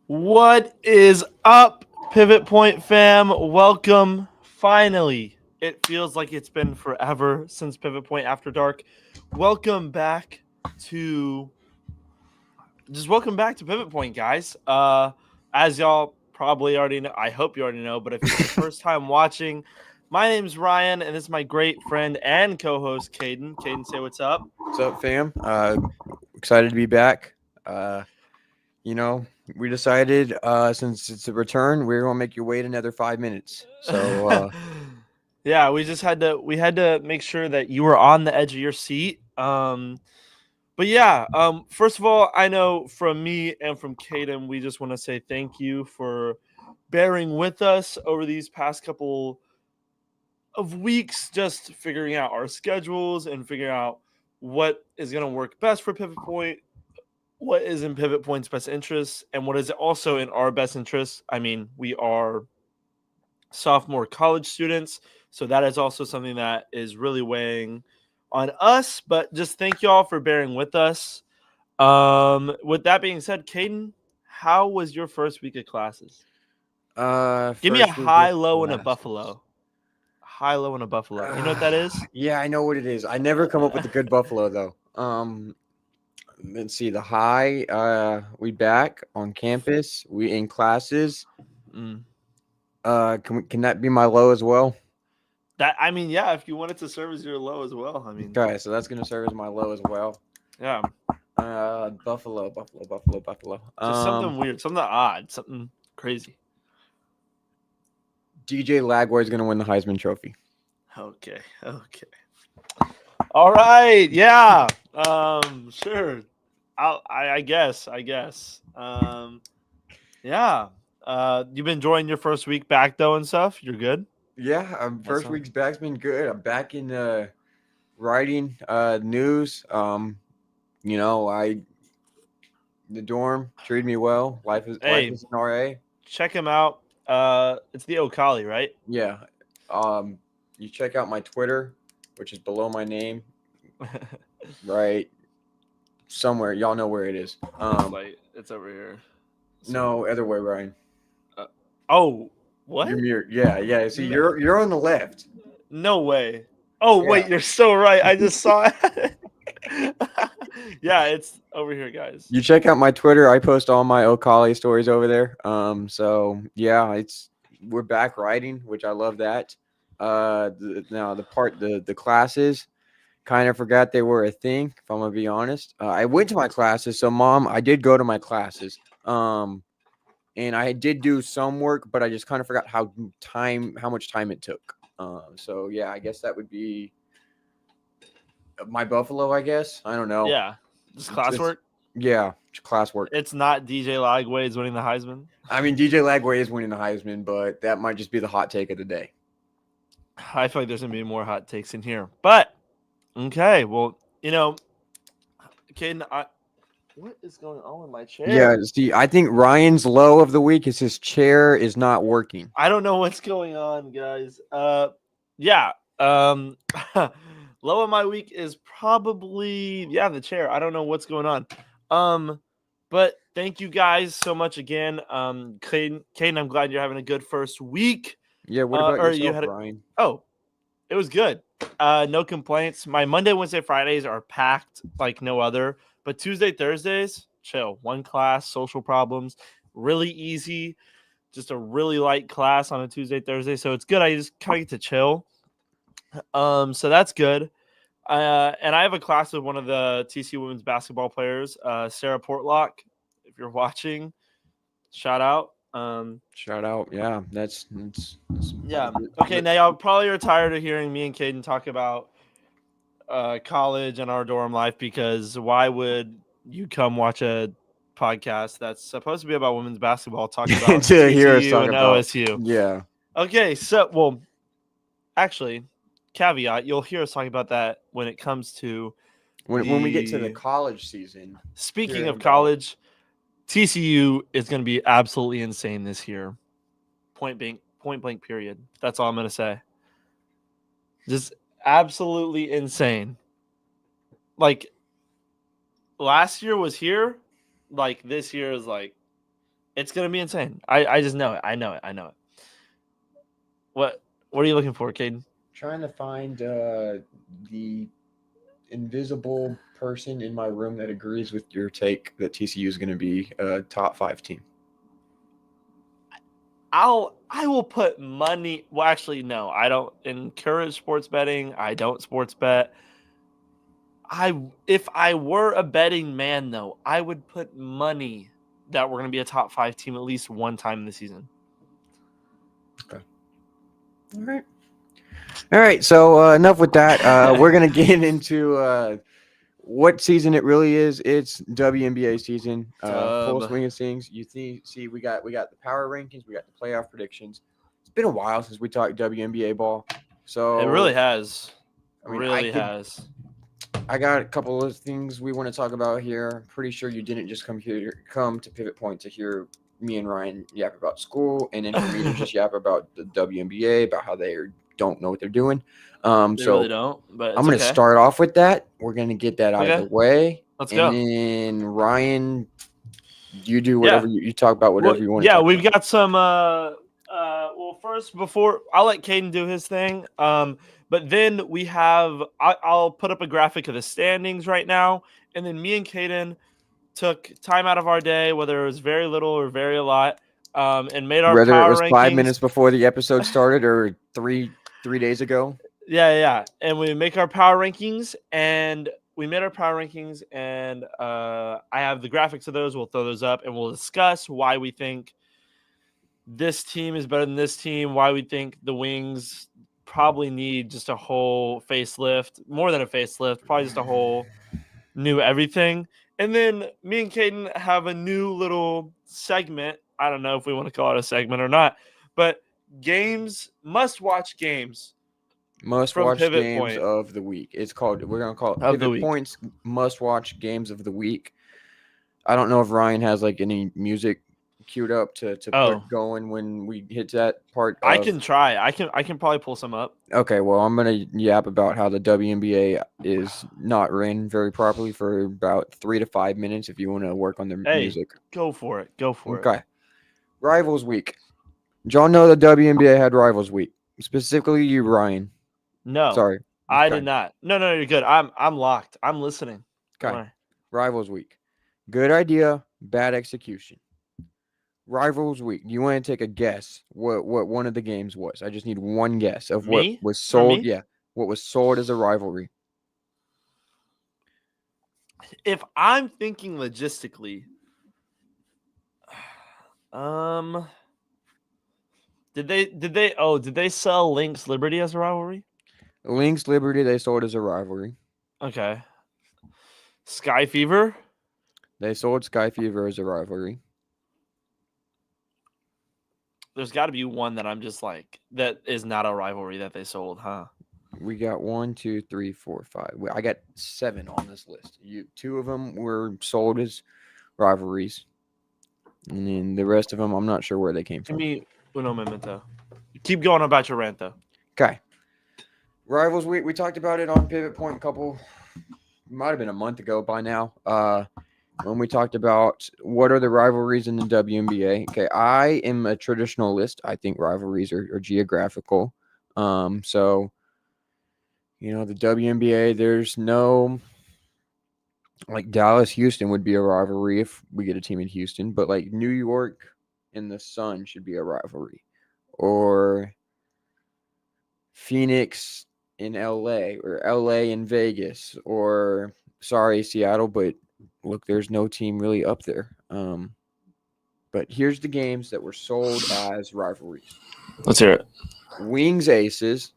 What is up, Pivot Point fam? Welcome. Finally, it feels like it's been forever since Pivot Point After Dark. Welcome back to Pivot Point, guys. As y'all probably already know, I hope you already know, but if it's your first time watching, My name's Ryan, and this is my great friend and co-host, Cayden. Cayden, say what's up. What's up, fam? Excited to be back. You know, we decided since it's a return, we're gonna make you wait another 5 minutes. So Yeah, we had to make sure that you were on the edge of your seat. But yeah, first of all, I know from me and from Cayden, we just want to say thank you for bearing with us over these past couple of weeks, just figuring out our schedules and figuring out what is going to work best for Pivot Point, what is in Pivot Point's best interest, and what is also in our best interest. I mean, we are sophomore college students, so that is also something that is really weighing on us. But just thank you all for bearing with us. With that being said, Cayden, how was your first week of classes? Give me a first week high, of low, and a classes. buffalo. High, low, and a buffalo. You know what that is? Yeah, I know what it is. I never come up with the good buffalo though. Let's see. The high. We back on campus. We in classes. Mm. Can that be my low as well? That I mean, yeah. If you want it to serve as your low as well, I mean, Okay, so that's gonna serve as my low as well. yeah. Buffalo. Just something weird, something odd, something crazy. DJ Lagway is gonna win the Heisman Trophy. Okay. All right. Yeah. Sure. I guess. Yeah. You've been enjoying your first week back though and stuff. You're good. Yeah, That's first week's back's been good. I'm back in writing news. I the dorm treated me well. Life Hey, is an RA. check him out. It's the Okali, right? Yeah. Um, you check out my Twitter, which is below my name, right somewhere. Y'all know where it is. It's over here. No, other way, Ryan. Uh, oh, You're what? mirrored. Yeah. See, No, you're on the left. no way. Oh Yeah. wait, you're so right. I just saw it. Yeah, it's over here, guys. You check out my Twitter. I post all my Okali stories over there. So yeah, we're back writing, which I love that. Now the classes, kind of forgot they were a thing. If I'm gonna be honest, I went to my classes. So mom, I did go to my classes. And I did do some work, but I just kind of forgot how much time it took. So yeah, I guess that would be my Buffalo. I guess I don't know. Yeah, just classwork. Yeah, classwork. It's not DJ Lagways winning the Heisman. I mean, DJ Lagway is winning the Heisman, but that might just be the hot take of the day. I feel like there's gonna be more hot takes in here, but okay. Well, Caden, what is going on with my chair? Yeah, see, I think Ryan's low of the week is his chair is not working. I don't know what's going on, guys. Yeah. Um, low of my week is probably the chair. I don't know what's going on. But thank you guys so much again. Caden, I'm glad you're having a good first week. Yeah, what about Or you yourself, had Ryan? Oh, it was good. No complaints. My Monday, Wednesday, Fridays are packed like no other. But Tuesday, Thursdays, chill. One class, social problems, really easy. Just a really light class on a Tuesday, Thursday. So it's good. I just kind of get to chill. So that's good. And I have a class with one of the TCU women's basketball players, Sarah Portlock. If you're watching, shout out. Shout out. Yeah, that's Yeah. Okay. Now y'all probably are tired of hearing me and Cayden talk about college and our dorm life, because why would you come watch a podcast that's supposed to be about women's basketball talk about to hear us TCU talk and about. OSU? Yeah. Okay. So, well, actually, caveat, you'll hear us talking about that when it comes to When we get to the college season. Speaking hearing of about- college, TCU is going to be absolutely insane this year. Point blank, period. That's all I'm going to say. Just absolutely insane. Like, last year was here. Like, this year is like, it's going to be insane. I just know it. I know it. What are you looking for, Cayden? Trying to find the invisible person in my room that agrees with your take that TCU is going to be a top 5 team. I will put money. Well, actually, no, I don't encourage sports betting. I don't sports bet. If I were a betting man, though, I would put money that we're going to be a top 5 team at least one time this season. Okay. All right. So enough with that. We're gonna get into what season it really is. It's WNBA season. Full Dub. swing of things. You see, we got the power rankings. We got the playoff predictions. It's been a while since we talked WNBA ball. So It really has. I mean, Really has. I got a couple of things we want to talk about here. I'm pretty sure you didn't just come to Pivot Point to hear me and Ryan yap about school, and then for me to just yap about the WNBA, about how they don't know what they're doing. They So really don't, but it's I'm going to okay. start off with that. We're going to get that out of the Okay. way. Let's and go. then Ryan, you do whatever you talk about whatever you want to Yeah, talk we've about. got some well, first, before I'll let Cayden do his thing, but then we have I'll put up a graphic of the standings right now, and then me and Cayden took time out of our day, whether it was very little or very a lot, and made our Whether it power was rankings. 5 minutes before the episode started or three days ago. Yeah, and we make our power rankings, and we made our power rankings, and I have the graphics of those. We'll throw those up, and we'll discuss why we think this team is better than this team, why we think the Wings probably need just a whole facelift, more than a facelift, probably just a whole new everything. And then me and Cayden have a new little segment. I don't know if we want to call it a segment or not, but must-watch games Must from watch Pivot games Point of the week. We're gonna call it of the Pivot week. Points must watch games of the week. I don't know if Ryan has like any music queued up to put going when we hit that part. I can try. I can probably pull some up. Okay, well, I'm gonna yap about how the WNBA is not ran very properly for about 3 to 5 minutes. If you want to work on their music, go for it. Go for it. Okay. Rivals week. Did y'all know the WNBA had Rivals week? Specifically, you, Ryan. No, Sorry, I Okay. did not. No, you're good. I'm locked. I'm listening. Okay. Rivals week. Good idea, bad execution. Rivals week. Do you want to take a guess what one of the games was? I just need one guess of what Me? was For sold. me? Yeah, what was sold as a rivalry. If I'm thinking logistically, did they sell Lynx Liberty as a rivalry? Lynx Liberty they sold as a rivalry. Okay. Sky Fever? They sold Sky Fever as a rivalry. There's got to be one that I'm just like, that is not a rivalry that they sold, huh? We got 1, 2, 3, 4, 5. I got 7 on this list. 2 of them were sold as rivalries, and then the rest of them, I'm not sure where they came from. Give me uno momento. Keep going about your rant, though. Okay. Rivals week. We talked about it on Pivot Point might have been a month ago by now. When we talked about what are the rivalries in the WNBA. Okay, I am a traditionalist. I think rivalries are geographical. So, the WNBA, there's no, like Dallas, Houston would be a rivalry if we get a team in Houston, but like New York and the Sun should be a rivalry. Or Phoenix in LA, or LA in Vegas, or sorry, Seattle, but look, there's no team really up there. But here's the games that were sold as rivalries. Let's hear it. Wings Aces.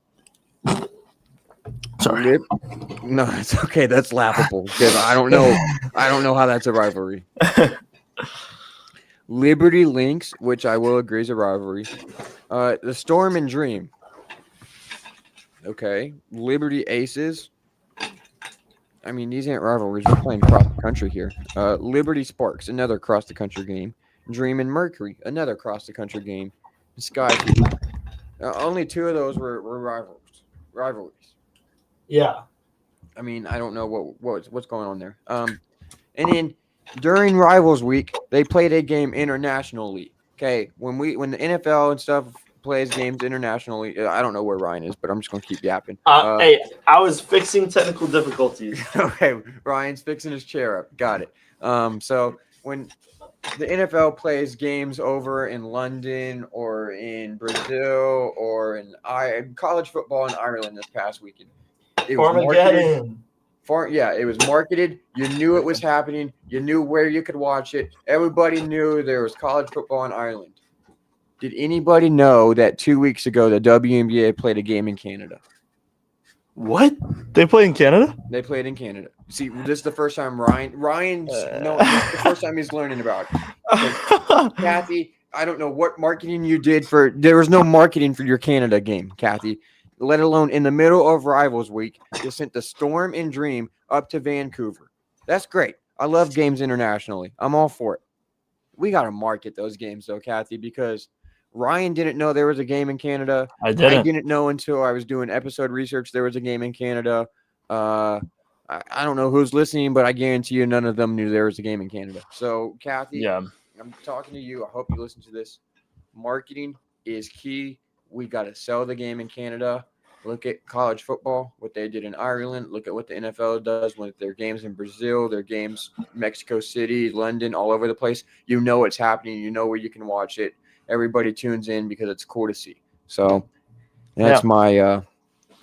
Sorry. No, it's okay. That's laughable because I don't know how that's a rivalry. Liberty Lynx, which I will agree is a rivalry. The Storm and Dream. Okay. Liberty Aces. I mean, these ain't rivalries. We're playing across the country here. Liberty Sparks, another across the country game. Dream and Mercury, another across the country game. Sky Fever. Only 2 of those were rivalries. Yeah. I mean, I don't know what's going on there. And then during Rivals Week, they played a game internationally. Okay, when the NFL and stuff plays games internationally, I don't know where Ryan is, but I'm just gonna keep yapping. Hey, I was fixing technical difficulties. Okay, Ryan's fixing his chair up. Got it. So when the NFL plays games over in London or in Brazil or in college football in Ireland this past weekend. It was marketed Armageddon. it was marketed. You knew it was happening. You knew where you could watch it. Everybody knew there was college football in Ireland. Did anybody know that 2 weeks ago the WNBA played a game in Canada? What? They play in Canada? They played in Canada. See, this is the first time Ryan's no, this is the first time he's learning about it. Kathy, I don't know what marketing you did for. There was no marketing for your Canada game, Kathy. Let alone in the middle of Rivals Week, you sent the Storm and Dream up to Vancouver. That's great. I love games internationally. I'm all for it. We got to market those games, though, Kathy, because Ryan didn't know there was a game in Canada. I didn't. know until I was doing episode research there was a game in Canada. I don't know who's listening, but I guarantee you none of them knew there was a game in Canada. So, Kathy, Yeah. I'm talking to you. I hope you listen to this. Marketing is key. We got to sell the game in Canada. Look at college football, what they did in Ireland. Look at what the NFL does with their games in Brazil, their games Mexico City, London, all over the place. You know what's happening. You know where you can watch it. Everybody tunes in because it's cool to see. So that's my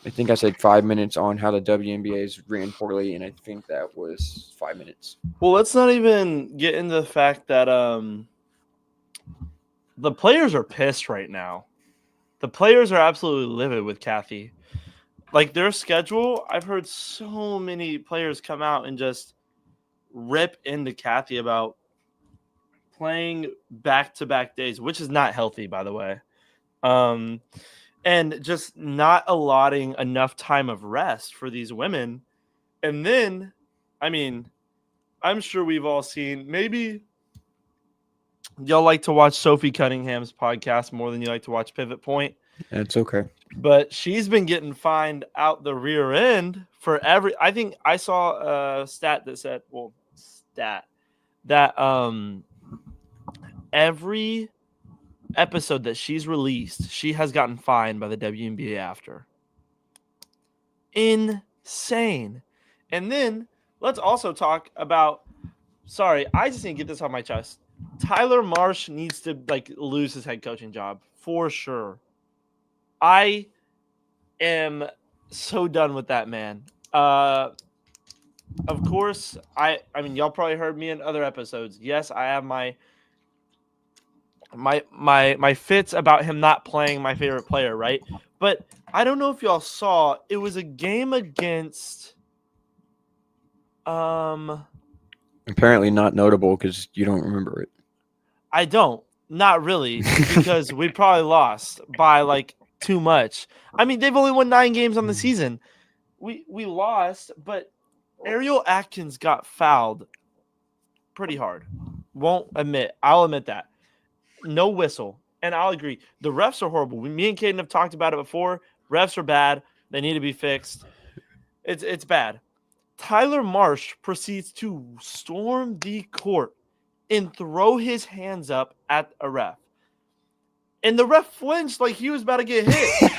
I think I said 5 minutes on how the WNBA is ran poorly, and I think that was 5 minutes. Well, let's not even get into the fact that the players are pissed right now. The players are absolutely livid with Kathy. Like their schedule, I've heard so many players come out and just rip into Kathy about playing back-to-back days, which is not healthy, by the way. And just not allotting enough time of rest for these women. And then, I mean, I'm sure we've all seen, maybe y'all like to watch Sophie Cunningham's podcast more than you like to watch Pivot Point. That's okay. But she's been getting fined out the rear end for I think I saw a stat that said, that every episode that she's released, she has gotten fined by the WNBA after. Insane. And then let's also talk about, sorry, I just need to get this off my chest. Tyler Marsh needs to lose his head coaching job for sure. I am so done with that man. Of course, I mean, y'all probably heard me in other episodes. Yes, I have my fits about him not playing my favorite player, right? But I don't know if y'all saw, it was a game against apparently not notable because you don't remember it. I don't. Not really, because we probably lost by too much. I mean, they've only won 9 games on the season. We lost, but Ariel Atkins got fouled pretty hard. I'll admit that. No whistle. And I'll agree. The refs are horrible. Me and Cayden have talked about it before. Refs are bad. They need to be fixed. It's bad. Tyler Marsh proceeds to storm the court and throw his hands up at a ref. And the ref flinched like he was about to get hit.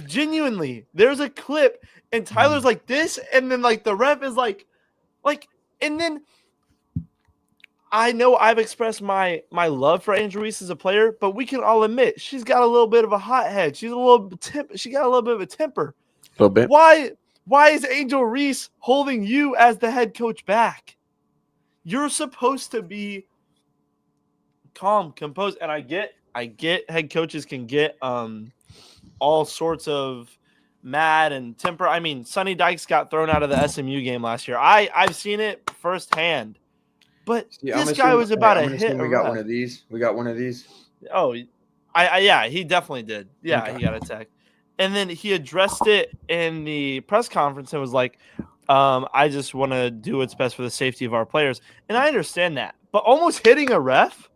Genuinely. There's a clip, and Tyler's like this, and then the ref is and then I know I've expressed my love for Angel Reese as a player, but we can all admit she's got a little bit of a hothead. She got a little bit of a temper. A little bit. Why is Angel Reese holding you as the head coach back? You're supposed to be calm, composed, and I get head coaches can get all sorts of mad and temper. I mean, Sonny Dykes got thrown out of the SMU game last year. I've seen it firsthand. But this guy was about to hit. We got one of these. We got one of these. Oh, yeah, he definitely did. Yeah, okay. He got attacked. And then he addressed it in the press conference and was like, I just want to do what's best for the safety of our players. And I understand that. But almost hitting a ref,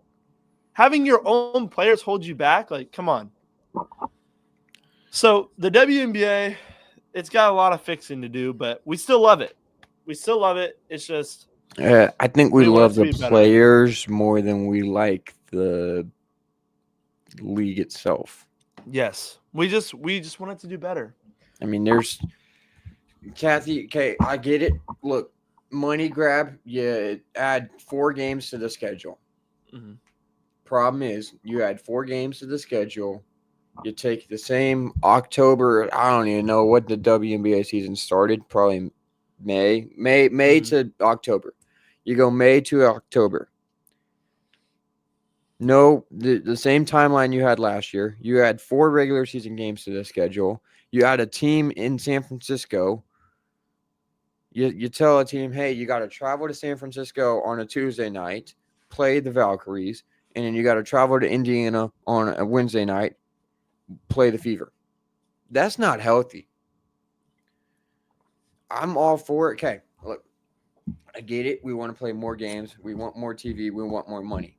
having your own players hold you back, come on. So the WNBA, it's got a lot of fixing to do, but we still love it. It's just I think we love the players more than we like the league itself. Yes. We just want it to do better. I mean, there's Kathy. Okay, I get it. Look, money grab. You add 4 games to the schedule. Mm-hmm. Problem is, you add 4 games to the schedule. You take the same October. I don't even know what the WNBA season started. Probably May Mm-hmm. to October. You go May to October. No, the same timeline you had last year. You add 4 regular season games to the schedule. You add a team in San Francisco. You tell a team, hey, you got to travel to San Francisco on a Tuesday night, play the Valkyries, and then you got to travel to Indiana on a Wednesday night, play the Fever. That's not healthy. I'm all for it. Okay, look, I get it. We want to play more games. We want more TV. We want more money.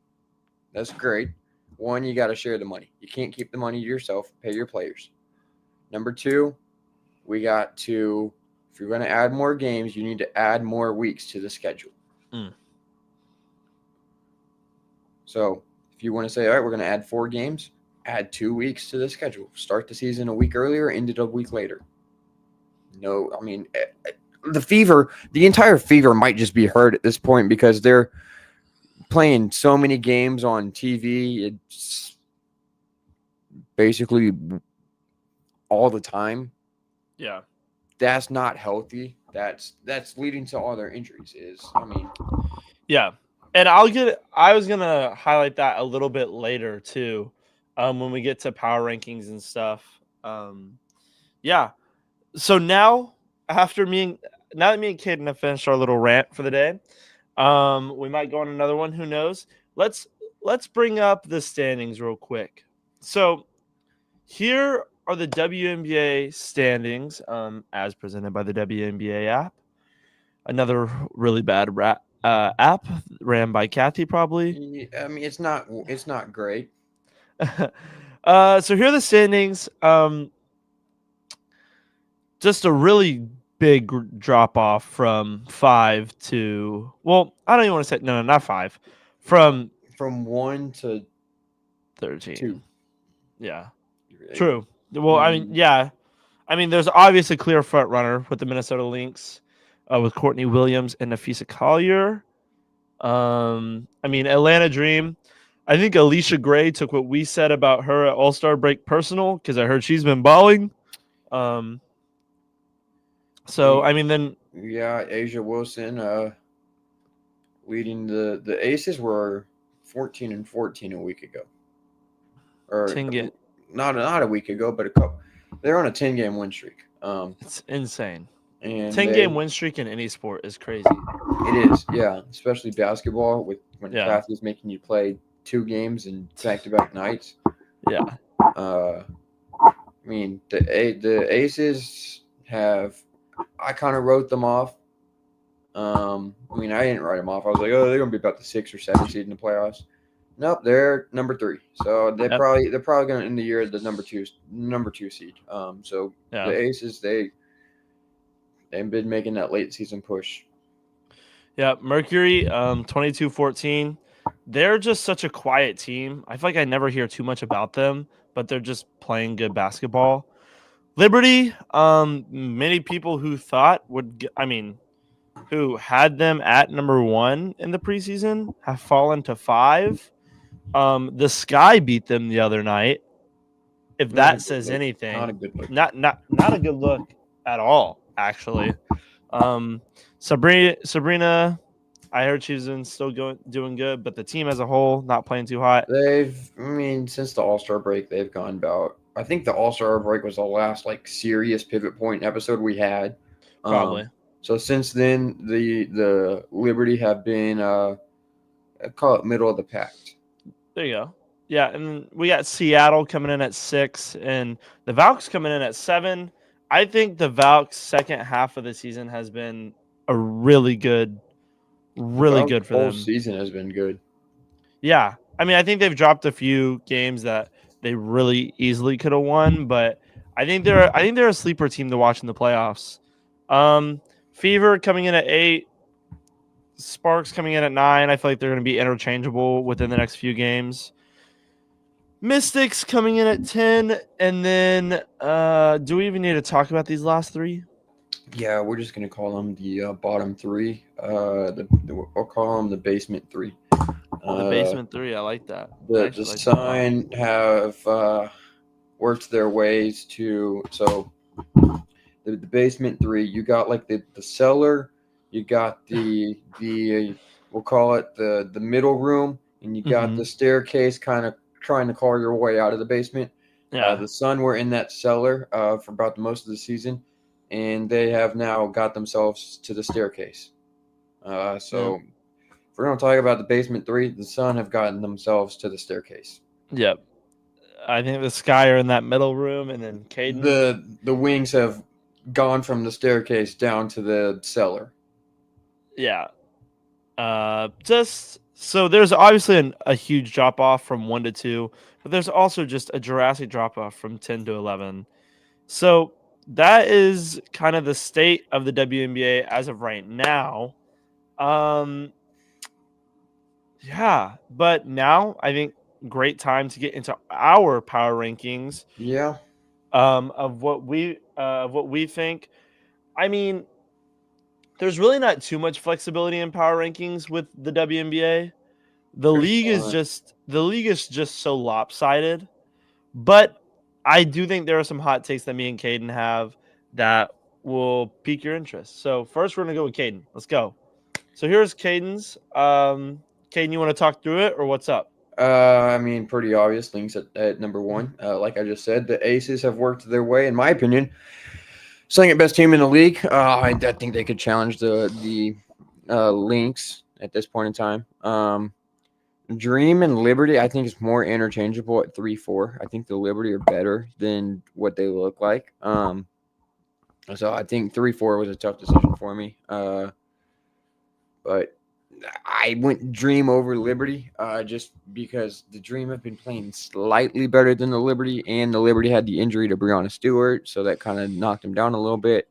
That's great. One, you got to share the money. You can't keep the money to yourself. Pay your players. Number 2, we got to, if you're going to add more games, you need to add more weeks to the schedule. Mm. So if you want to say, all right, we're going to add 4 games, add 2 weeks to the schedule. Start the season a week earlier, end it a week later. No, I mean, the entire Fever might just be hurt at this point because they're playing so many games on TV. It's basically all the time. Yeah. That's not healthy. That's leading to all their injuries. Yeah. And I was gonna highlight that a little bit later too, when we get to power rankings and stuff. Yeah. So now now that me and Cayden have finished our little rant for the day, we might go on another one. Who knows? Let's bring up the standings real quick. So here are the WNBA standings, as presented by the WNBA app. Another really bad app ran by Kathy, probably. I mean, it's not great. So here are the standings. Just a really big drop off from 5 to, well, I don't even want to say, no, not 5, from From 1 to 13. 2. Yeah, true. Well, I mean, Mm. yeah. I mean, there's obviously a clear front runner with the Minnesota Lynx, with Courtney Williams and Nafisa Collier. I mean, Atlanta Dream. I think Alicia Gray took what we said about her at All-Star break personal because I heard she's been balling. So I mean, then Yeah, Asia Wilson leading the Aces were 14-14 a week ago. Or 10 not a week ago, but a couple. They're on a 10-game win streak. It's insane. And 10-game win streak in any sport is crazy. It is, yeah, especially basketball when Yeah. Kathy's making you play 2 games in back-to-back nights. Yeah. I mean, the Aces have. I kind of wrote them off. I mean, I didn't write them off. I was like, oh, they're gonna be about the 6 or 7 seed in the playoffs. Nope, they're number 3. So they're probably gonna end the year at the number two seed. So the Aces they've been making that late season push. Yeah, Mercury, 22-14. They're just such a quiet team. I feel like I never hear too much about them, but they're just playing good basketball. Liberty, many people who thought who had them at number 1 in the preseason have fallen to 5. The Sky beat them the other night. If that says anything, not a good look. Not a good look at all, actually. Sabrina, I heard she's doing good, but the team as a whole not playing too hot. Since the All-Star break, they've gone about. I think the All-Star break was the last serious pivot point episode we had. Probably. So since then, the Liberty have been I call it middle of the pack. There you go. Yeah, and we got Seattle coming in at 6, and the Valks coming in at 7. I think the Valks' second half of the season has been a really good for them. The whole season has been good. Yeah, I mean, I think they've dropped a few games that they really easily could have won, but I think they're a sleeper team to watch in the playoffs. Fever coming in at 8. Sparks coming in at 9. I feel like they're going to be interchangeable within the next few games. Mystics coming in at 10. And then do we even need to talk about these last 3? Yeah, we're just gonna call them the bottom three. I'll call them the basement three. The Uh, basement three. I like that. I the actually like that a lot. Sun have worked their ways to the basement three. You got like the cellar, you got the we'll call it the middle room, and you got Mm-hmm. the staircase, kind of trying to claw your way out of the basement. Yeah. The Sun were in that cellar for about the most of the season, and they have now got themselves to the staircase. Yeah. So if we're going to talk about the basement three, the Sun have gotten themselves to the staircase. Yep. I think the Sky are in that middle room, and then Cayden. The Wings have gone from the staircase down to the cellar. Yeah. Just so there's obviously a huge drop off from 1 to 2, but there's also just a drastic drop off from 10 to 11. So that is kind of the state of the WNBA as of right now. Um, yeah, but now I think great time to get into our power rankings Yeah, of what we think. I mean, there's really not too much flexibility in power rankings with the WNBA. there's not. The league is just so lopsided. But I do think there are some hot takes that me and Cayden have that will pique your interest. So first, we're gonna go with Cayden. Let's go. So here's Cayden's. Cayden, you want to talk through it or what's up? I mean, pretty obvious links at number one. Like I just said, the Aces have worked their way, in my opinion, second best team in the league. I think they could challenge the Lynx at this point in time. Dream and Liberty, I think, is more interchangeable at 3-4. I think the Liberty are better than what they look like. So I think 3-4 was a tough decision for me. But I went Dream over Liberty just because the Dream have been playing slightly better than the Liberty, and the Liberty had the injury to Breonna Stewart, so that kind of knocked them down a little bit.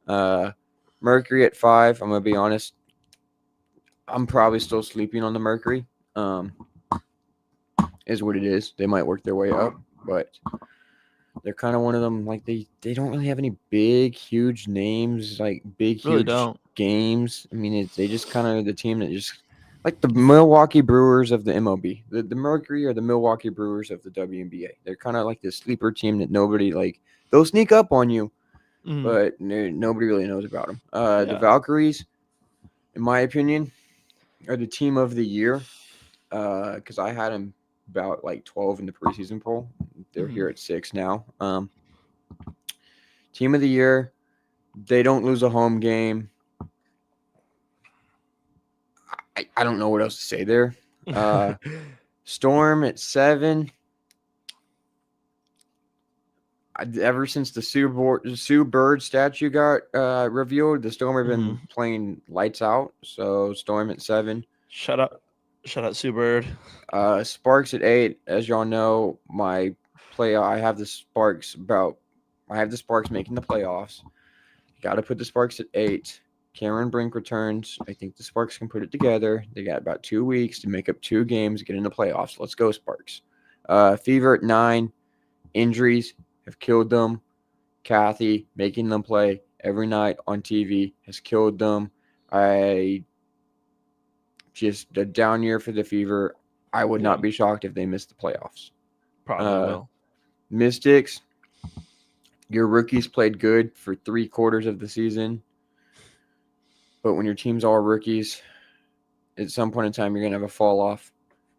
Uh, Mercury at 5, I'm going to be honest, I'm probably still sleeping on the Mercury. Is what it is. They might work their way up, but they're kind of one of them. Like they don't really have any big, huge names, like big, Really huge don't. games. I mean, they just kind of the team that just like the Milwaukee Brewers of the MLB. The Mercury or the Milwaukee Brewers of the WNBA. They're kind of like the sleeper team that nobody like. They'll sneak up on you, Mm, but nobody really knows about them. The yeah. Valkyries, in my opinion, are the team of the year because I had them about like 12 in the preseason poll. They're Mm, here at 6 now. Team of the year. They don't lose a home game. I don't know what else to say there. Uh, Storm at 7. Ever since the Sue Bird statue got revealed, the Storm have been mm. playing lights out. So Storm at 7. Shut up. Shut up, Sue Bird. Sparks at 8. As y'all know, I have the Sparks making the playoffs. Got to put the Sparks at 8. Cameron Brink returns. I think the Sparks can put it together. They got about 2 weeks to make up 2 games, get in the playoffs. Let's go, Sparks. Fever at 9. Injuries have killed them. Kathy making them play every night on TV has killed them. I just a down year for the Fever. I would Yeah, not be shocked if they missed the playoffs. probably Uh, will. Mystics, your rookies played good for 3 quarters of the season. But when your team's all rookies, at some point in time, you're going to have a fall off.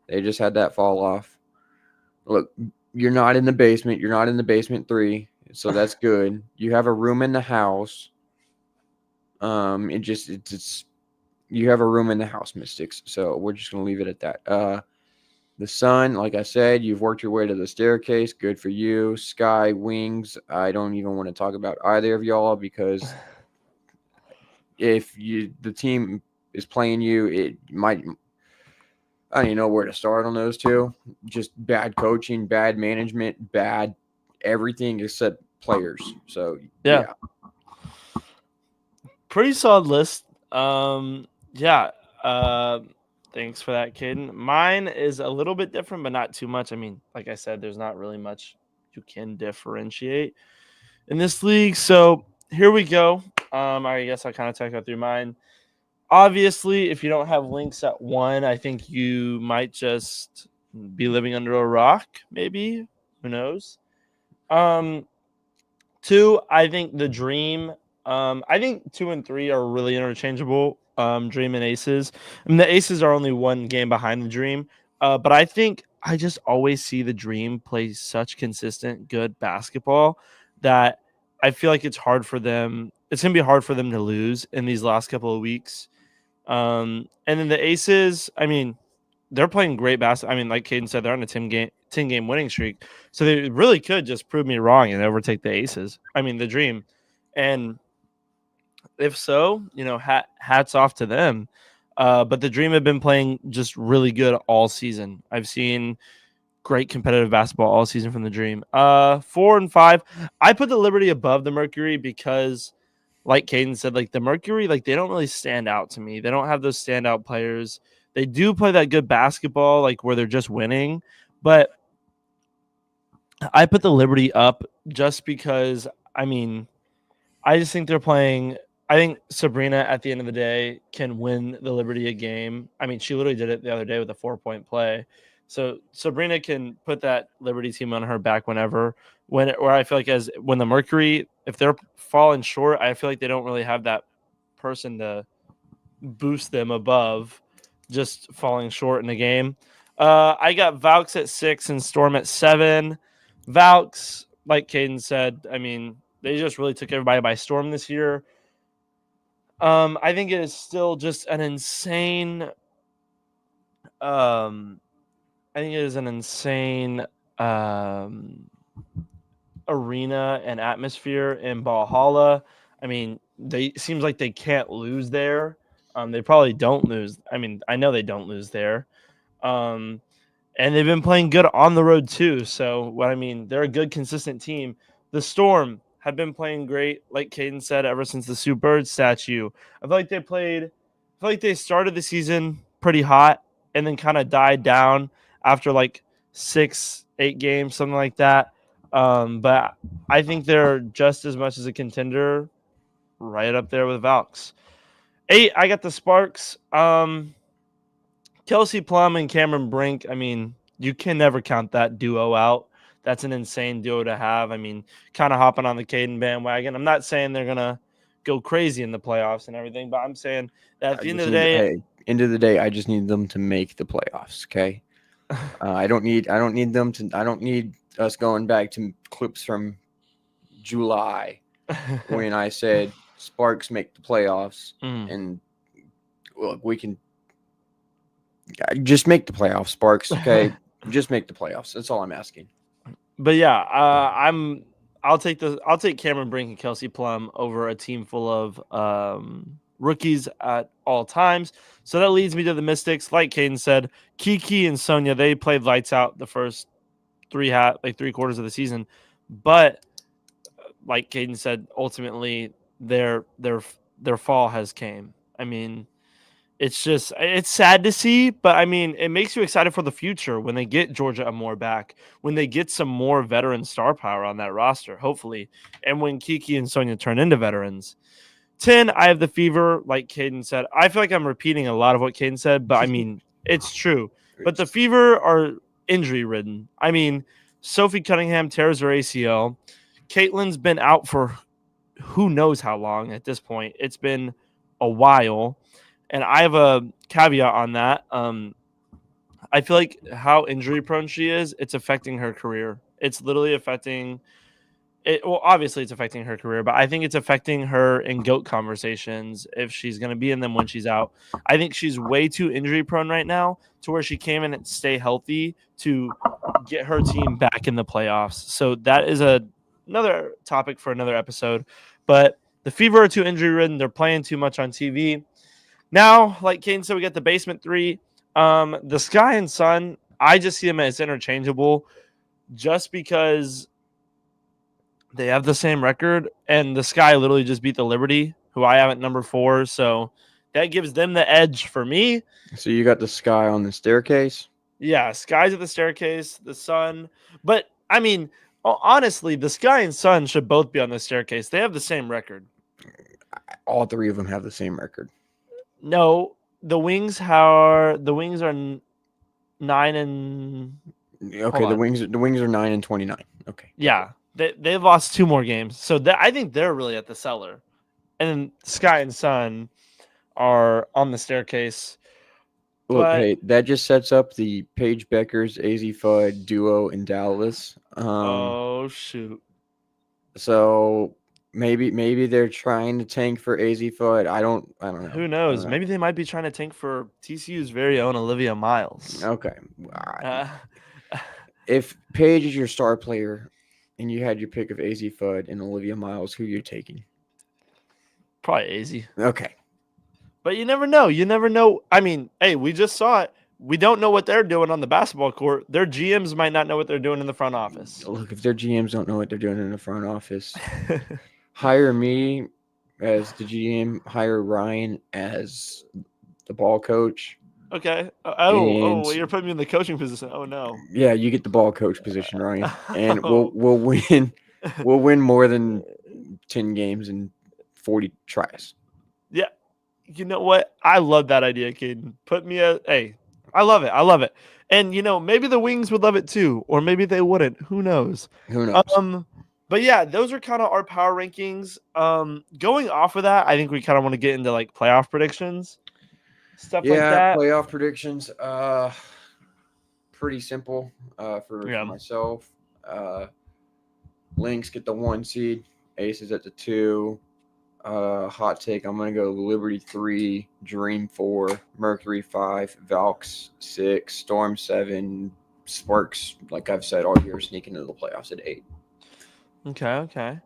They just had that fall off. Look, you're not in the basement. You're not in the basement 3. So that's good. You have a room in the house. It's you have a room in the house, Mystics. So we're just going to leave it at that. The Sun, like I said, you've worked your way to the staircase. Good for you. Sky, Wings, I don't even want to talk about either of y'all because if the team is playing you, it might I don't even know where to start on those two. Just bad coaching, bad management, bad everything except players. So Yeah, yeah, pretty solid list. Yeah. Uh, thanks for that, Caden. Mine is a little bit different, but not too much. I mean, like I said, there's not really much you can differentiate in this league. So here we go. I guess I kind of go through mine. Obviously, if you don't have Lynx at 1, I think you might just be living under a rock, maybe. Who knows? Um, 2, I think the Dream. I think 2 and 3 are really interchangeable. Dream and Aces. I mean, the Aces are only one game behind the Dream. But I think I just always see the Dream play such consistent, good basketball that I feel like it's hard for them. It's gonna be hard for them to lose in these last couple of weeks. And then the Aces, I mean, they're playing great basketball. I mean, like Cayden said, they're on a 10 game winning streak. So they really could just prove me wrong and overtake the Aces. I mean, the Dream. And if so, hats off to them. But the Dream have been playing just really good all season. I've seen great competitive basketball all season from the Dream. 4 and 5. I put the Liberty above the Mercury because like Cayden said, like the Mercury, like they don't really stand out to me. They don't have those standout players. They do play that good basketball, like where they're just winning. But I put the Liberty up just because, I mean, I just think they're playing. I think Sabrina at the end of the day can win the Liberty a game. I mean, she literally did it the other day with a 4-point play. So Sabrina can put that Liberty team on her back whenever. Where I feel like when the Mercury, if they're falling short, I feel like they don't really have that person to boost them above just falling short in the game. I got Vaux at 6 and Storm at 7. Vaux, like Cayden said, I mean, they just really took everybody by storm this year. I think it is still just an insane. I think it is an insane arena and atmosphere in Valhalla. I mean, they seems like they can't lose there. They probably don't lose. I mean, I know they don't lose there. Um, and they've been playing good on the road too. So what I mean, they're a good, consistent team. The Storm have been playing great, like Cayden said, ever since the Sue Bird statue. I feel like they started the season pretty hot and then kind of died down after like 6-8 games, something like that. But I think they're just as much as a contender, right up there with Valks. 8, I got the Sparks. Kelsey Plum and Cameron Brink, I mean, you can never count that duo out. That's an insane duo to have. I mean, kind of hopping on the Cayden bandwagon. I'm not saying they're going to go crazy in the playoffs and everything, but I'm saying that at the end of the day, end of the day, I just need them to make the playoffs. Okay. I don't need us going back to clips from July when I said Sparks make the playoffs and look, we can just make the playoffs, Sparks. Okay, just make the playoffs. That's all I'm asking. But yeah, I'll take Cameron Brink and Kelsey Plum over a team full of rookies at all times. So that leads me to the Mystics. Like Cayden said, Kiki and Sonia, they played lights out the first three quarters of the season, but like Cayden said, ultimately their fall has came. I mean, it's sad to see, but I mean, it makes you excited for the future when they get Georgia Amore back, when they get some more veteran star power on that roster, hopefully, and when Kiki and Sonia turn into veterans. 10, I have the Fever, like Cayden said. I feel like I'm repeating a lot of what Cayden said, but I mean, it's true. But the Fever are injury ridden. I mean, Sophie Cunningham tears her ACL. Caitlin's been out for who knows how long at this point. It's been a while. And I have a caveat on that. I feel like how injury prone she is, it's affecting her career. It's literally affecting it. Well, obviously it's affecting her career, but I think it's affecting her in GOAT conversations if she's going to be in them when she's out. I think she's way too injury prone right now to where she came in and stay healthy to get her team back in the playoffs. So that is another topic for another episode. But the Fever are too injury ridden. They're playing too much on TV. Now, like Cayden said, we got the basement 3. The Sky and Sun, I just see them as interchangeable just because they have the same record, and the Sky literally just beat the Liberty, who I have at number 4. So that gives them the edge for me. So you got the Sky on the staircase? Yeah, Sky's at the staircase, the Sun. But, I mean, honestly, the Sky and Sun should both be on the staircase. They have the same record. All three of them have the same record. No, the Wings are 9 and Okay, the on. Wings are 9-29. Okay. Yeah, they've lost 2 more games, so I think they're really at the cellar, and then Sky and Sun are on the staircase. Look, But hey, that just sets up the Paige Beckers AZ Fudd duo in Dallas. oh shoot, So maybe they're trying to tank for AZ Fudd. I don't know. who I don't knows? know. Maybe they might be trying to tank for TCU's very own Olivia Miles. Okay. Uh, If Paige is your star player and you had your pick of AZ Fudd and Olivia Miles, who you're taking? Probably easy. Okay. But you never know. You never know. I mean, hey, we just saw it. We don't know what they're doing on the basketball court. Their GMs might not know what they're doing in the front office. Look, if their GMs don't know what they're doing in the front office, hire me as the GM, hire Ryan as the ball coach. Okay. And You're putting me in the coaching position. Oh no. yeah, you get the ball coach position, Ryan. And Oh. we'll win. We'll win more than 10 games and 40 tries. Yeah. You know what? I love that idea, Cayden. Put me a hey. I love it. I love it. And maybe the Wings would love it too, or maybe they wouldn't. Who knows? Who knows? But yeah, those are kind of our power rankings. Going off of that, I think we kind of want to get into like playoff predictions, stuff like that. Playoff predictions. Pretty simple. For myself. Lynx get the 1 seed. Aces at the 2. Hot take. I'm gonna go Liberty 3, Dream 4, Mercury 5, Valks 6, Storm 7, Sparks. Like I've said all year, sneaking into the playoffs at 8. Okay.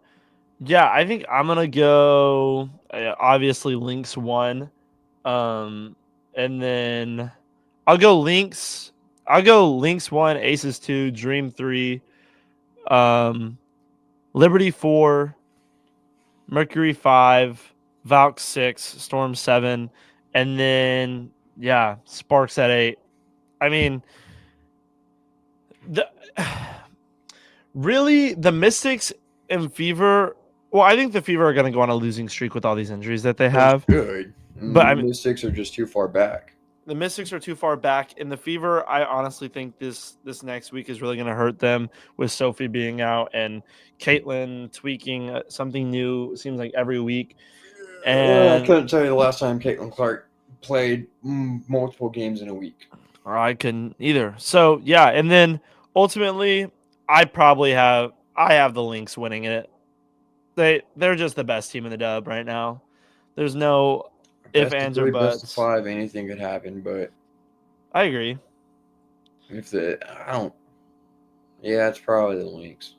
Yeah, I think I'm gonna go. Obviously, Lynx 1, and then I'll go Lynx. I'll go Lynx 1, Aces 2, Dream 3, Liberty 4, Mercury 5, Valk 6, Storm 7, and then Sparks at 8. I mean, really the Mystics and Fever. Well, I think the Fever are going to go on a losing streak with all these injuries that they have. That's good, but I mean, the Mystics are just too far back. The Mystics are too far back, and the Fever, I honestly think this next week is really going to hurt them with Sophie being out and Caitlin tweaking something new. It seems like every week. And I couldn't tell you the last time Caitlin Clark played multiple games in a week. Or I couldn't either. So yeah, and then ultimately, I have the Lynx winning it. They're just the best team in the dub right now. There's no if, ands, or buts. Best of 5, anything could happen, but I agree. It's probably the Lynx.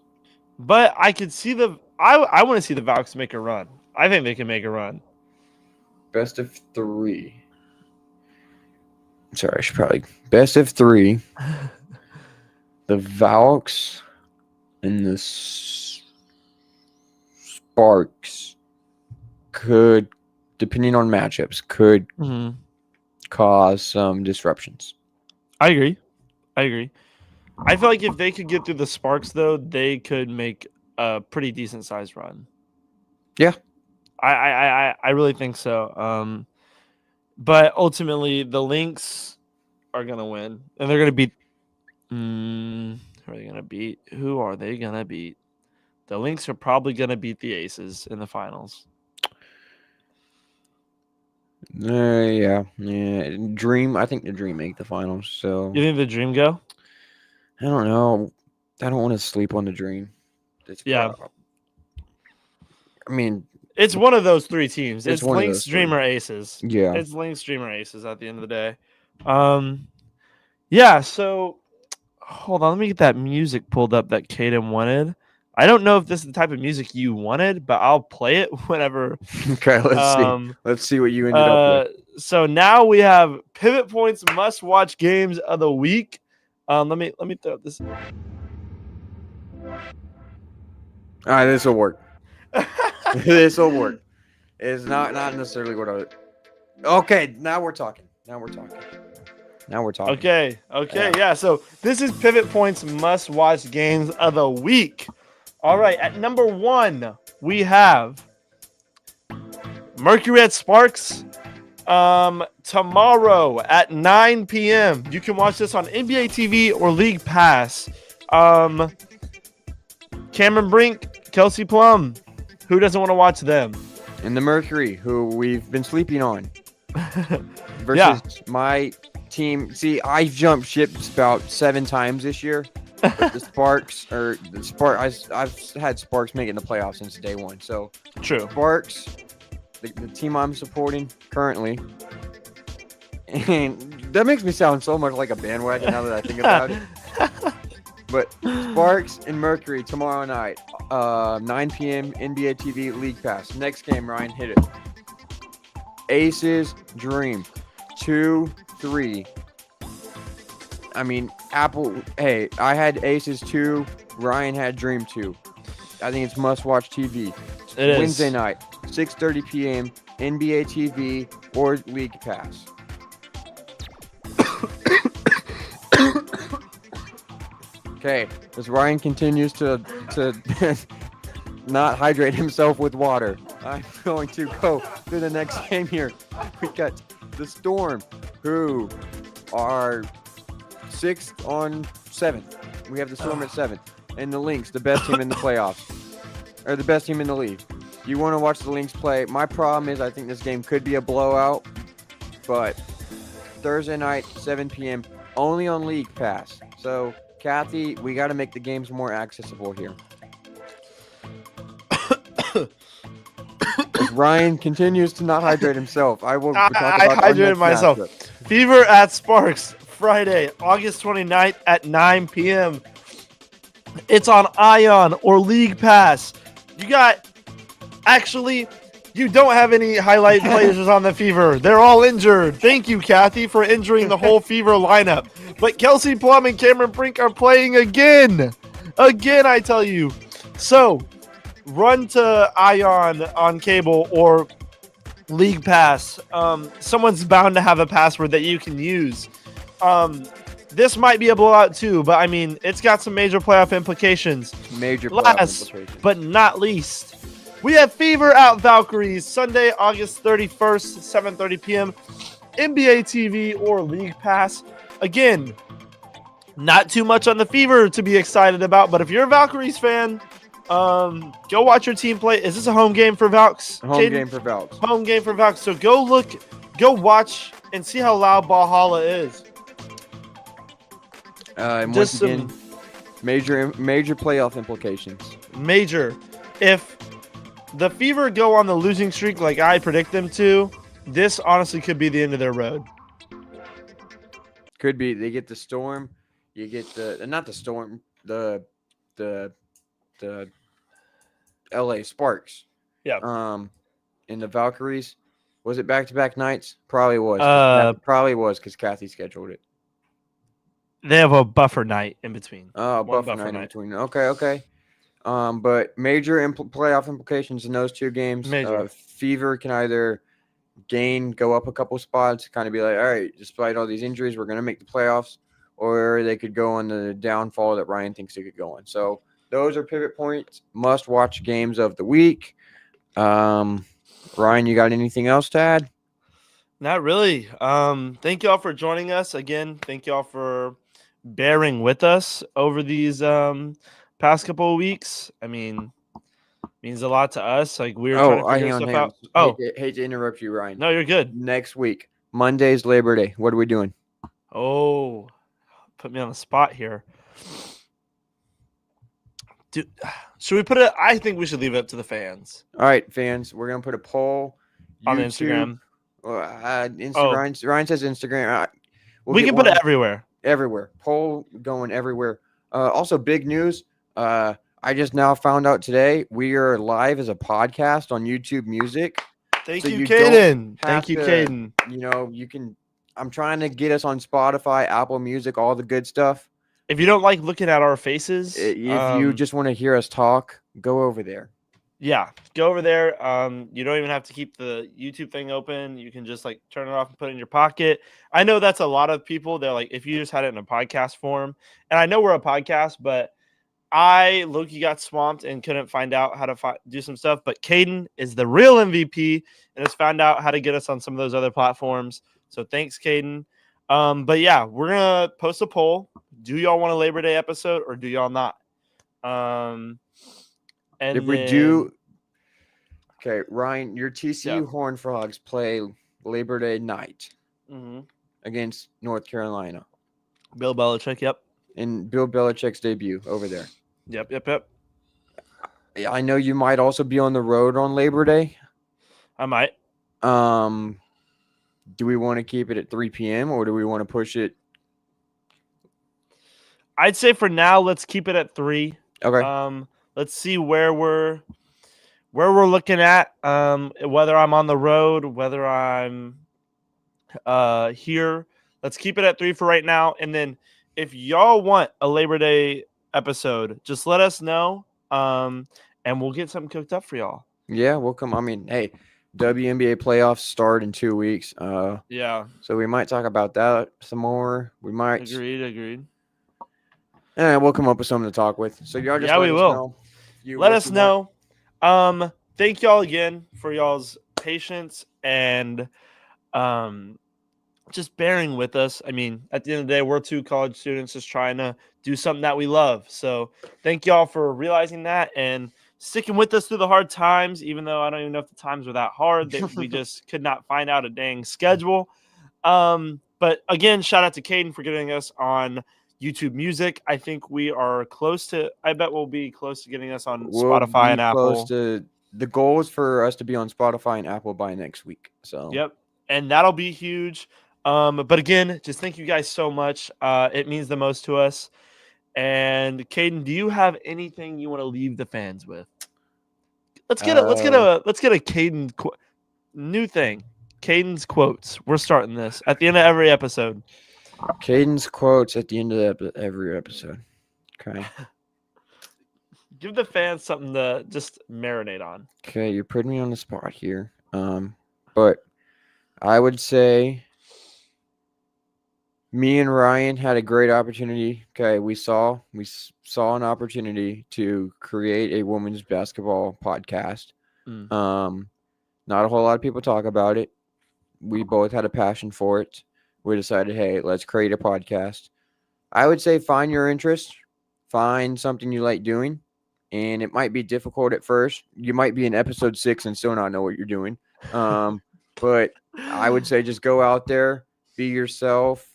But I could see I want to see the Valks make a run. I think they can make a run. Best of 3. Sorry, I should probably best of 3. The Valks and the Sparks could, depending on matchups, could cause some disruptions. I agree. I feel like if they could get through the Sparks, though, they could make a pretty decent sized run. Yeah, I really think so. But ultimately, the Lynx are gonna win, and they're gonna beat. Who are they gonna beat? Who are they gonna beat? The Lynx are probably gonna beat the Aces in the finals. Yeah. Dream. I think the Dream make the finals. So you think the Dream go? I don't know. I don't want to sleep on the Dream. I mean, it's one of those 3 teams. It's Lynx, Dream, or Aces. Yeah, it's Lynx, Dream, or Aces at the end of the day. Yeah. So hold on, let me get that music pulled up that Cayden wanted. I don't know if this is the type of music you wanted, but I'll play it whenever. Okay, let's see. Let's see what you ended up with. So now we have Pivot Point's must-watch games of the week. Let me throw this. All right, this will work. This will work. It's not necessarily what I. Okay, now we're talking. Okay. Yeah. So this is Pivot Point's must-watch games of the week. All right. At number 1, we have Mercury at Sparks. Tomorrow at 9 p.m. You can watch this on NBA TV or League Pass. Cameron Brink, Kelsey Plum. Who doesn't want to watch them? And the Mercury, who we've been sleeping on. Versus Yeah. my team. See, I jumped ships about 7 times this year. But I've had Sparks making the playoffs since day one. So True. Sparks, the team I'm supporting currently, and that makes me sound so much like a bandwagon now that I think about it. But Sparks and Mercury tomorrow night, 9 p.m. NBA TV League Pass. Next game, Ryan, hit it. Aces Dream 2-3. I mean, hey, I had Aces 2. Ryan had Dream 2. I think it's must-watch TV. It is. Wednesday night, 6:30 p.m. NBA TV or League Pass. Okay, as Ryan continues to not hydrate himself with water, I'm going to go to the next game here. We got the Storm, who are 6th on 7th. We have the Storm at 7th. And the Lynx, the best team in the playoffs. Or the best team in the league. You want to watch the Lynx play. My problem is I think this game could be a blowout. But Thursday night, 7 p.m., only on League Pass. So, Kathy, we got to make the games more accessible here. As Ryan continues to not hydrate himself, I will talk about I our hydrated next myself. matchup. Fever at Sparks, Friday, August 29th at 9 p.m. It's on Ion or League Pass. You don't have any highlight players on the Fever. They're all injured. Thank you, Kathy, for injuring the whole Fever lineup. But Kelsey Plum and Cameron Brink are playing again. Again, I tell you. So, run to Ion on cable or League Pass. Someone's bound to have a password that you can use. This might be a blowout too, but I mean, it's got some major playoff implications. Last but not least, we have Fever at Valkyries, Sunday, August 31st, 7:30 p.m. NBA TV or League Pass. Again, not too much on the Fever to be excited about, but if you're a Valkyries fan, go watch your team play. Is this a home game for Valks? Home game for Valks. Home game for Valks. So go watch and see how loud Valhalla is. And Just once again, major playoff implications. Major. If the Fever go on the losing streak like I predict them to, this honestly could be the end of their road. Could be. They get the Storm. You get not the Storm. The LA Sparks. Yeah. In the Valkyries. Was it back-to-back nights? Probably was. Probably was because Kathy scheduled it. They have a buffer night in between. Oh, buffer night in between. Okay. But major playoff implications in those two games. Major. Fever can either go up a couple spots, kind of be like, all right, despite all these injuries, we're going to make the playoffs, or they could go on the downfall that Ryan thinks they could go on. So those are pivot points, must-watch games of the week. Ryan, you got anything else to add? Not really. Thank you all for joining us again. Thank you all for bearing with us over these past couple of weeks. I mean, means a lot to us. Like we were trying to figure stuff out. Oh, hate to interrupt you, Ryan. No, you're good. Next week, Monday's Labor Day. What are we doing? Oh, put me on the spot here. Should we put it? I think we should leave it up to the fans. All right, fans, we're gonna put a poll on Instagram. Ryan says Instagram. We can put it everywhere. Everywhere. Poll going everywhere. Also, big news. I just now found out today we are live as a podcast on YouTube Music. Thank you, Cayden. Thank you, Cayden. You can. I'm trying to get us on Spotify, Apple Music, all the good stuff. If you don't like looking at our faces, if you just want to hear us talk, go over there. Yeah, go over there. You don't even have to keep the YouTube thing open. You can just like turn it off and put it in your pocket. I know that's a lot of people. They're like, if you just had it in a podcast form, and I know we're a podcast, but I Loki got swamped and couldn't find out how to do some stuff, but Cayden is the real MVP and has found out how to get us on some of those other platforms. So thanks, Cayden. But yeah, we're gonna post a poll. Do y'all want a Labor Day episode or do y'all not? And If we then, do, okay, Ryan, your TCU yeah. Horned Frogs play Labor Day night Mhm. against North Carolina Bill Belichick. Yep. in Bill Belichick's debut over there. Yep. I know you might also be on the road on Labor Day. I might. Do we want to keep it at 3 p.m. or do we want to push it? I'd say for now, let's keep it at 3. Okay. Let's see where we're looking at. Whether I'm on the road, whether I'm here. Let's keep it at 3 for right now. And then if y'all want a Labor Day episode, just let us know. And we'll get something cooked up for y'all. Yeah, we'll come. I mean, hey, WNBA playoffs start in 2 weeks. Yeah. So we might talk about that some more. We might. Agreed. And we'll come up with something to talk with. So y'all just Yeah, let we us will. know. Let us know. Thank y'all again for y'all's patience and just bearing with us. I mean, at the end of the day, we're 2 college students just trying to do something that we love. So thank y'all for realizing that and sticking with us through the hard times, even though I don't even know if the times were that hard, that we just could not find out a dang schedule. But again, shout out to Cayden for getting us on YouTube Music. I think we are close to, I bet we'll be close to getting us on Spotify and Apple. The goal is for us to be on Spotify and Apple by next week. So yep. And that'll be huge. But again, just thank you guys so much. It means the most to us. And Cayden, do you have anything you want to leave the fans with? Let's get a Cayden new thing. Cayden's quotes. We're starting this at the end of every episode. Cayden's quotes at the end of every episode. Okay. Give the fans something to just marinate on. Okay, you're putting me on the spot here. But I would say me and Ryan had a great opportunity. Okay, we saw an opportunity to create a women's basketball podcast. Not a whole lot of people talk about it. We both had a passion for it. We decided, hey, let's create a podcast. I would say find your interest, find something you like doing, and it might be difficult at first. You might be in episode 6 and still not know what you're doing. But I would say just go out there, be yourself,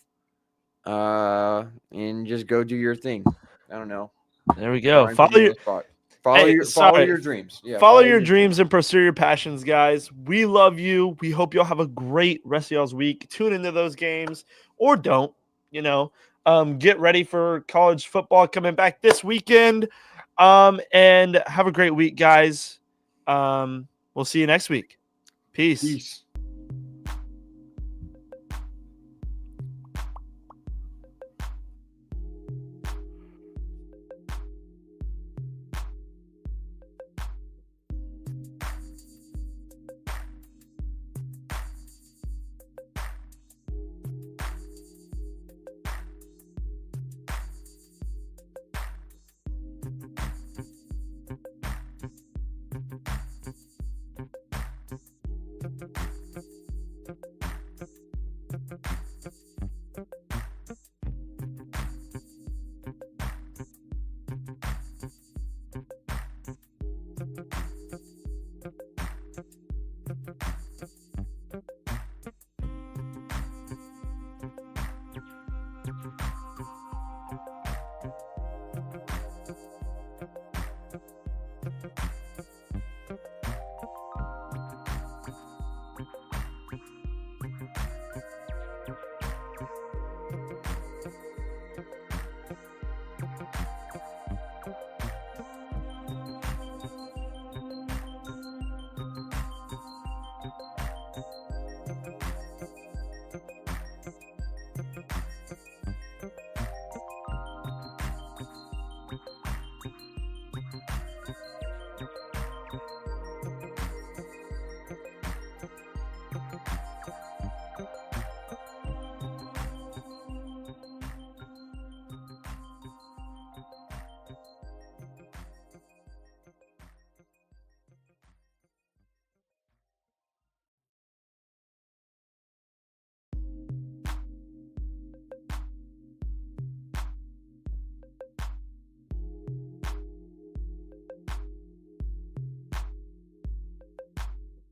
and just go do your thing. I don't know. There we go. Follow your dreams. Yeah, follow your dreams and pursue your passions, guys. We love you. We hope y'all have a great rest of y'all's week. Tune into those games or don't. Get ready for college football coming back this weekend. And have a great week, guys. We'll see you next week. Peace.